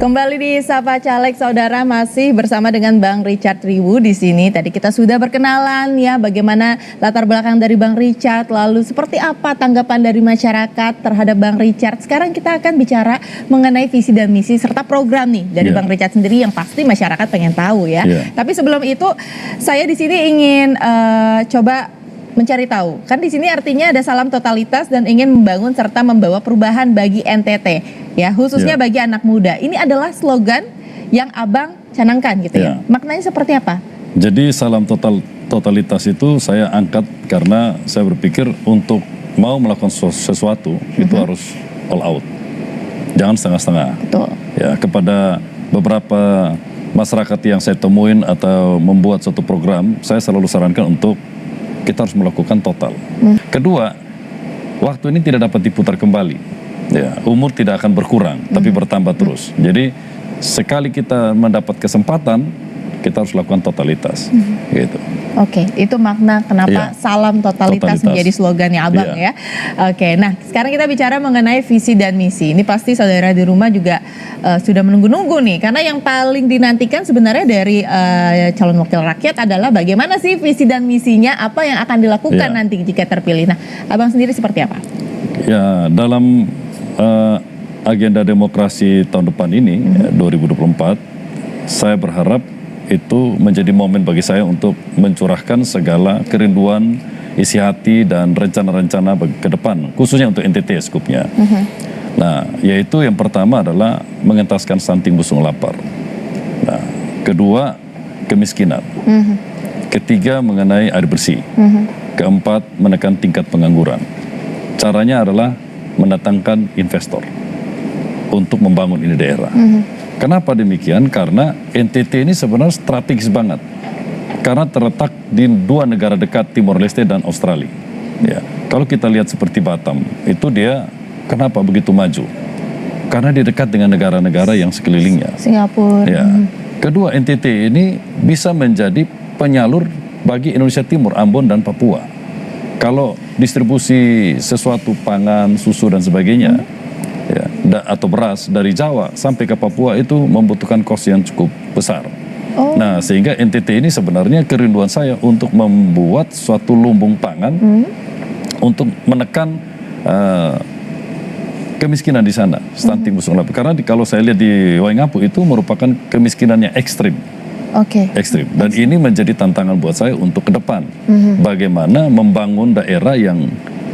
Kembali di Sapa Caleg, saudara, masih bersama dengan Bang Richard Riwu di sini. Tadi kita sudah berkenalan ya, bagaimana latar belakang dari Bang Richard, lalu seperti apa tanggapan dari masyarakat terhadap Bang Richard. Sekarang kita akan bicara mengenai visi dan misi serta program nih dari Bang Richard sendiri yang pasti masyarakat pengen tahu ya. Tapi sebelum itu, saya di sini ingin coba mencari tahu. Kan di sini artinya ada salam totalitas dan ingin membangun serta membawa perubahan bagi NTT. Ya, khususnya bagi anak muda. Ini adalah slogan yang Abang canangkan gitu ya. Maknanya seperti apa? Jadi salam totalitas itu saya angkat karena saya berpikir untuk mau melakukan sesuatu itu harus all out. Jangan setengah-setengah. Betul. Ya, kepada beberapa masyarakat yang saya temuin atau membuat suatu program, saya selalu sarankan untuk kita harus melakukan total. Kedua, waktu ini tidak dapat diputar kembali. Ya, umur tidak akan berkurang, tapi bertambah terus. Jadi sekali kita mendapat kesempatan, kita harus lakukan totalitas. Gitu. Oke, itu makna kenapa salam totalitas menjadi slogannya Abang ya. Oke, nah sekarang kita bicara mengenai visi dan misi. Ini pasti saudara di rumah juga sudah menunggu-nunggu nih, karena yang paling dinantikan sebenarnya dari calon wakil rakyat adalah bagaimana sih visi dan misinya, apa yang akan dilakukan nanti jika terpilih. Nah, Abang sendiri seperti apa? Ya, dalam agenda demokrasi tahun depan ini, 2024, saya berharap itu menjadi momen bagi saya untuk mencurahkan segala kerinduan, isi hati, dan rencana-rencana ke depan, khususnya untuk NTT skupnya. Nah, yaitu yang pertama adalah mengentaskan stunting busung lapar. Nah, kedua, kemiskinan. Ketiga, mengenai air bersih. Keempat, menekan tingkat pengangguran. Caranya adalah mendatangkan investor untuk membangun ini daerah. Kenapa demikian? Karena NTT ini sebenarnya strategis banget. Karena terletak di dua negara dekat, Timor Leste dan Australia. Ya, kalau kita lihat seperti Batam, itu dia kenapa begitu maju? Karena dia dekat dengan negara-negara yang sekelilingnya. Singapura. Ya. Kedua, NTT ini bisa menjadi penyalur bagi Indonesia Timur, Ambon dan Papua. Kalau distribusi sesuatu pangan, susu dan sebagainya, atau beras dari Jawa sampai ke Papua itu membutuhkan kos yang cukup besar. Nah, sehingga NTT ini sebenarnya kerinduan saya untuk membuat suatu lumbung pangan untuk menekan kemiskinan di sana, stunting busung lapar. Karena kalau saya lihat di Waingapu itu merupakan kemiskinan yang ekstrim. Ekstrim. Dan ini menjadi tantangan buat saya untuk ke depan. Bagaimana membangun daerah yang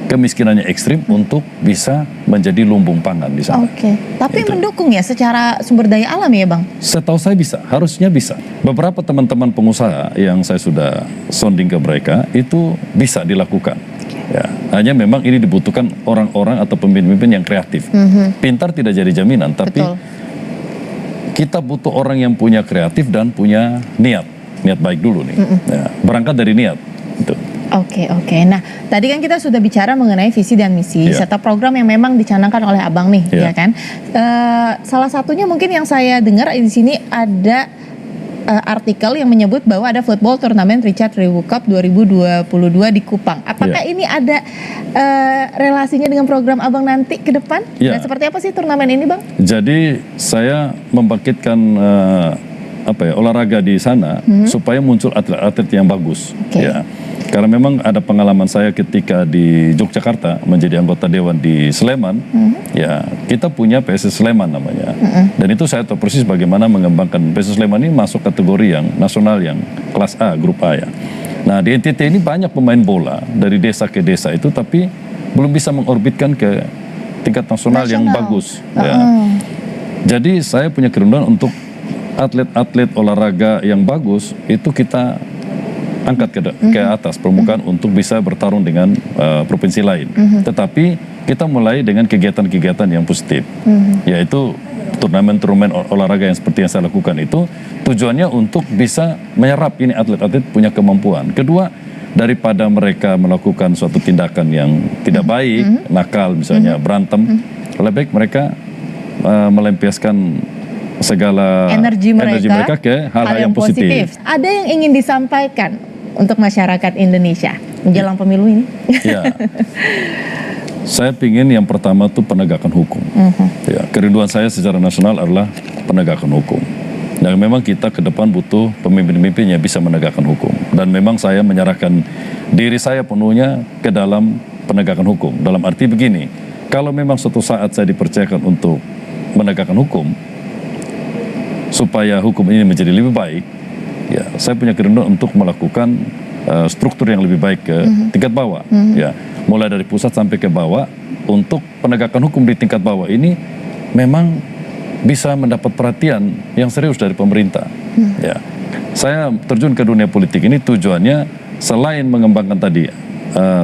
kemiskinannya ekstrim untuk bisa menjadi lumbung pangan di sana. Tapi mendukung ya secara sumber daya alam ya Bang? Setahu saya bisa, harusnya bisa. Beberapa teman-teman pengusaha yang saya sudah sounding ke mereka itu bisa dilakukan. Ya, hanya memang ini dibutuhkan orang-orang atau pemimpin-pemimpin yang kreatif. Pintar tidak jadi jaminan, tapi kita butuh orang yang punya kreatif dan punya niat baik dulu nih. Ya, berangkat dari niat. Gitu. Oke. Nah, tadi kan kita sudah bicara mengenai visi dan misi serta program yang memang dicanangkan oleh Abang nih, ya kan? Salah satunya mungkin yang saya dengar di sini ada artikel yang menyebut bahwa ada football turnamen Richard Riwu Cup 2022 di Kupang. Apakah ini ada relasinya dengan program Abang nanti ke depan? Dan seperti apa sih turnamen ini, Bang? Jadi saya membangkitkan olahraga di sana supaya muncul atlet-atlet yang bagus. Ya. Karena memang ada pengalaman saya ketika di Yogyakarta menjadi anggota dewan di Sleman, ya kita punya PSS Sleman namanya, dan itu saya tahu persis bagaimana mengembangkan PSS Sleman ini masuk kategori yang nasional yang kelas A, grup A ya. Nah di NTT ini banyak pemain bola dari desa ke desa itu, tapi belum bisa mengorbitkan ke tingkat nasional yang bagus. Ya. Jadi saya punya kerinduan untuk atlet-atlet olahraga yang bagus itu kita angkat ke atas permukaan untuk bisa bertarung dengan provinsi lain. Tetapi kita mulai dengan kegiatan-kegiatan yang positif, yaitu turnamen-turnamen olahraga yang seperti yang saya lakukan itu tujuannya untuk bisa menyerap ini atlet-atlet punya kemampuan. Kedua, daripada mereka melakukan suatu tindakan yang tidak baik, nakal misalnya, berantem, lebih baik mereka melampiaskan segala energi mereka ke hal yang positif. Ada yang ingin disampaikan untuk masyarakat Indonesia menjelang pemilu ini? Ya, saya ingin yang pertama tuh penegakan hukum. Ya, kerinduan saya secara nasional adalah penegakan hukum. Dan memang kita ke depan butuh pemimpin-pemimpin yang bisa menegakkan hukum. Dan memang saya menyerahkan diri saya penuhnya ke dalam penegakan hukum. Dalam arti begini, kalau memang suatu saat saya dipercayakan untuk menegakkan hukum, supaya hukum ini menjadi lebih baik, ya saya punya kerinduan untuk melakukan struktur yang lebih baik ke tingkat bawah, ya mulai dari pusat sampai ke bawah. Untuk penegakan hukum di tingkat bawah ini memang bisa mendapat perhatian yang serius dari pemerintah. Ya, saya terjun ke dunia politik ini tujuannya selain mengembangkan tadi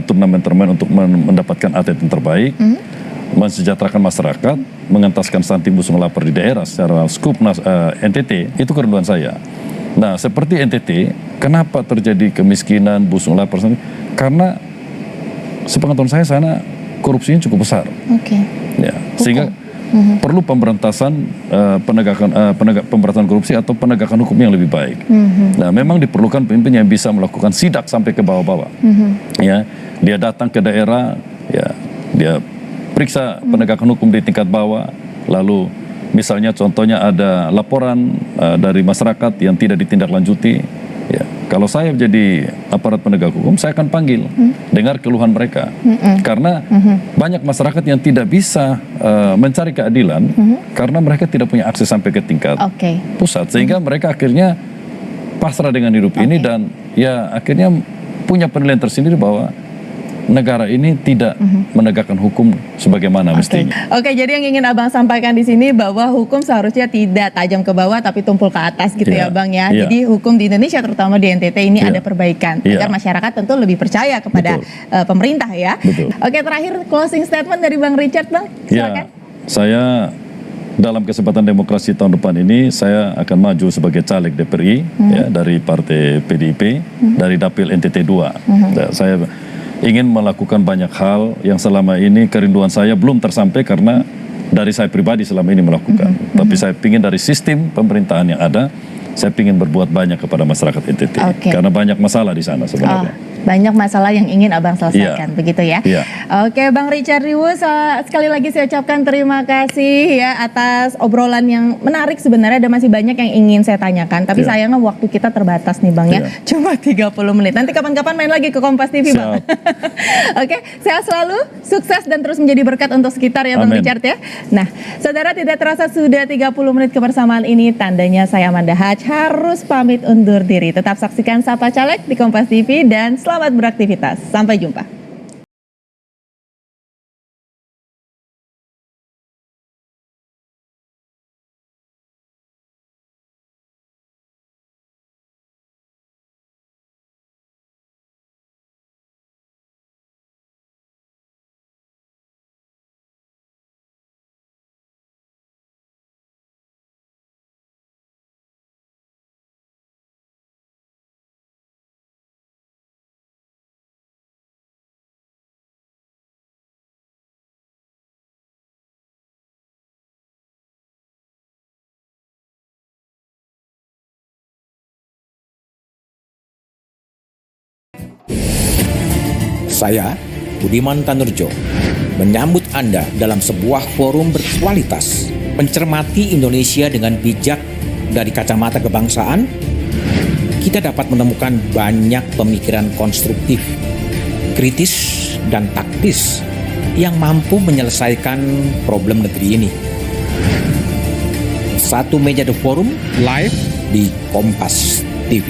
turnamen-turnamen untuk mendapatkan atlet yang terbaik, mensejahterakan masyarakat, mengentaskan stunting busung lapar di daerah secara skup NTT, itu kerinduan saya. Nah, seperti NTT, kenapa terjadi kemiskinan, busung lapar? Karena sepengetahuan saya sana korupsinya cukup besar. Ya, sehingga perlu pemberantasan pemberantasan korupsi atau penegakan hukum yang lebih baik. Nah, memang diperlukan pemimpin yang bisa melakukan sidak sampai ke bawah-bawah. Ya, dia datang ke daerah, ya, dia periksa penegakan hukum di tingkat bawah, lalu misalnya contohnya ada laporan dari masyarakat yang tidak ditindaklanjuti, ya, kalau saya menjadi aparat penegak hukum, saya akan panggil, dengar keluhan mereka, karena banyak masyarakat yang tidak bisa mencari keadilan karena mereka tidak punya akses sampai ke tingkat pusat, sehingga mereka akhirnya pasrah dengan hidup ini dan ya akhirnya punya penilaian tersendiri bahwa negara ini tidak menegakkan hukum sebagaimana mestinya. Oke, jadi yang ingin Abang sampaikan di sini bahwa hukum seharusnya tidak tajam ke bawah tapi tumpul ke atas gitu ya Bang ya. Jadi hukum di Indonesia terutama di NTT ini ada perbaikan agar masyarakat tentu lebih percaya kepada pemerintah ya. Oke, terakhir closing statement dari Bang Richard, Bang. Silakan. Saya dalam kesempatan demokrasi tahun depan ini saya akan maju sebagai caleg DPRI ya, dari Partai PDIP dari Dapil NTT 2. Saya ingin melakukan banyak hal yang selama ini kerinduan saya belum tersampai karena dari saya pribadi selama ini melakukan. Tapi saya ingin dari sistem pemerintahan yang ada, saya ingin berbuat banyak kepada masyarakat NTT. Karena banyak masalah di sana sebenarnya. Banyak masalah yang ingin Abang selesaikan, begitu ya. Oke, Bang Richard Riwu, sekali lagi saya ucapkan terima kasih ya atas obrolan yang menarik. Sebenarnya ada masih banyak yang ingin saya tanyakan, tapi sayangnya waktu kita terbatas nih Bang ya, cuma 30 menit. Nanti kapan-kapan main lagi ke Kompas TV Bang. Oke, sehat selalu, sukses dan terus menjadi berkat untuk sekitar ya Bang Richard ya. Nah, saudara, tidak terasa sudah 30 menit kebersamaan ini, tandanya saya Amanda Haj harus pamit undur diri. Tetap saksikan Sapa Caleg di Kompas TV dan selamat beraktivitas. Sampai jumpa. Saya, Budiman Tanurjo, menyambut Anda dalam sebuah forum berkualitas, mencermati Indonesia dengan bijak dari kacamata kebangsaan. Kita dapat menemukan banyak pemikiran konstruktif, kritis, dan taktis yang mampu menyelesaikan problem negeri ini. Satu meja The Forum live di Kompas TV.